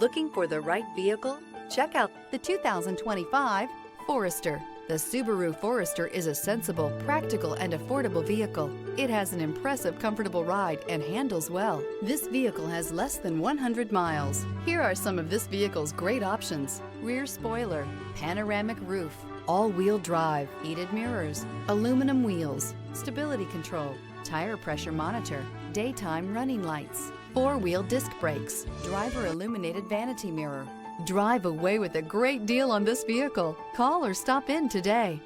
Looking for the right vehicle? Check out the 2025 Forester. The Subaru Forester is a sensible, practical, and affordable vehicle. It has an impressive, comfortable ride and handles well. This vehicle has less than 100 miles. Here are some of this vehicle's great options: rear spoiler, panoramic roof, all-wheel drive, heated mirrors, aluminum wheels, stability control, tire pressure monitor, daytime running lights, four-wheel disc brakes, driver illuminated vanity mirror. Drive away with a great deal on this vehicle. Call or stop in today.